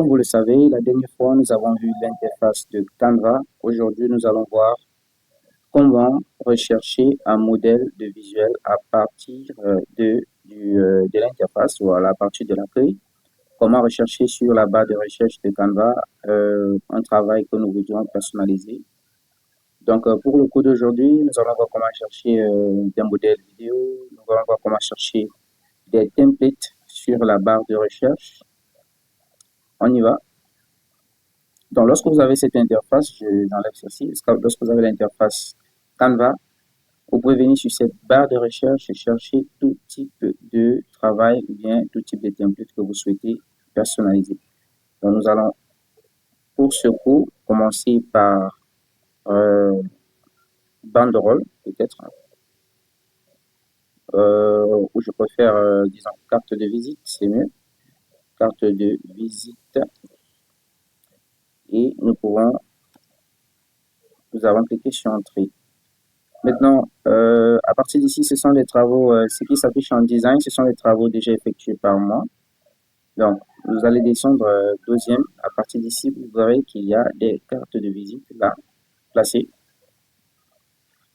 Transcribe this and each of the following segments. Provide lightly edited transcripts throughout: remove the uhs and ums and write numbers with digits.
comme vous le savez, la dernière fois, nous avons vu l'interface de Canva. Aujourd'hui, nous allons voir comment rechercher un modèle de visuel à partir de l'interface ou à partir de l'accueil. Comment rechercher sur la barre de recherche de Canva un travail que nous voudrions personnaliser. Donc, pour le cours d'aujourd'hui, nous allons voir comment chercher des modèles vidéo. Nous allons voir comment chercher des templates sur la barre de recherche. On y va. Donc, lorsque vous avez cette interface, j'enlève ceci. Lorsque vous avez l'interface Canva, vous pouvez venir sur cette barre de recherche et chercher tout type de travail ou bien tout type de template que vous souhaitez personnaliser. Donc, nous allons, pour ce cours, commencer par banderole, peut-être, ou je préfère, disons, carte de visite, c'est mieux. Carte de visite. Et nous avons cliqué sur Entrée. Maintenant, à partir d'ici, ce sont des travaux, ce qui s'affiche en design, ce sont des travaux déjà effectués par moi. Donc, vous allez descendre deuxième. À partir d'ici, vous verrez qu'il y a des cartes de visite là, placées.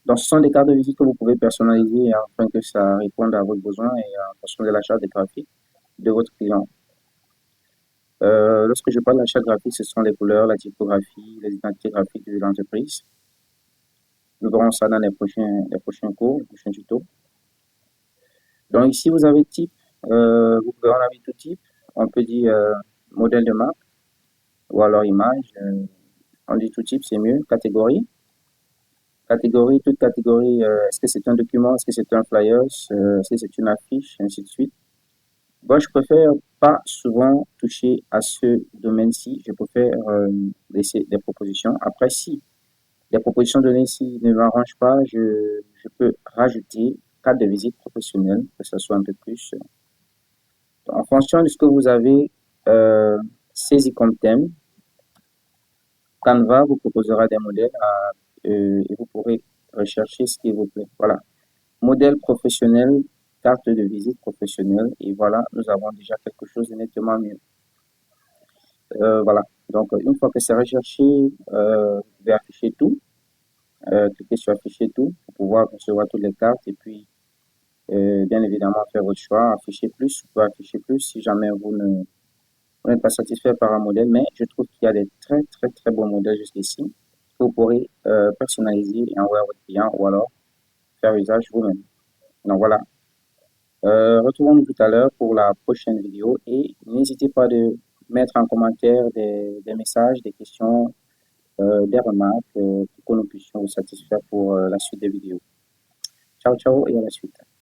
Donc, ce sont des cartes de visite que vous pouvez personnaliser afin que ça réponde à votre besoin et en fonction de l'achat des graphiques de votre client. Lorsque je parle d'achat graphique, ce sont les couleurs, la typographie, les identités graphiques de l'entreprise. Nous verrons ça dans les prochains cours, les prochains tutos. Donc ici, vous avez type, vous pouvez en avoir tout type. On peut dire modèle de marque ou alors image. On dit tout type, c'est mieux. Catégorie. Catégorie, toute catégorie, est-ce que c'est un document, est-ce que c'est un flyer, est-ce que c'est une affiche, ainsi de suite. Moi, je préfère pas souvent toucher à ce domaine-ci. Je préfère laisser des propositions. Après, si les propositions données ici ne m'arrangent pas, je peux rajouter carte de visite professionnelle, que ce soit un peu plus. En fonction de ce que vous avez saisi comme thème, Canva vous proposera des modèles et vous pourrez rechercher ce qui vous plaît. Voilà. Modèle professionnel, carte de visite professionnelle, et voilà, nous avons déjà quelque chose de nettement mieux. Voilà. Donc, une fois que c'est recherché, vous pouvez afficher tout. Cliquez sur afficher tout pour pouvoir recevoir toutes les cartes et puis, bien évidemment, faire votre choix. Afficher plus, vous pouvez afficher plus si jamais vous n'êtes pas satisfait par un modèle, mais je trouve qu'il y a des très, très, très bons modèles jusqu'ici que vous pourrez personnaliser et envoyer à votre client ou alors faire usage vous-même. Donc voilà. Retrouvons-nous tout à l'heure pour la prochaine vidéo et n'hésitez pas de mettre en commentaire des messages, des questions, des remarques pour que nous puissions vous satisfaire pour la suite des vidéos. Ciao, ciao et à la suite.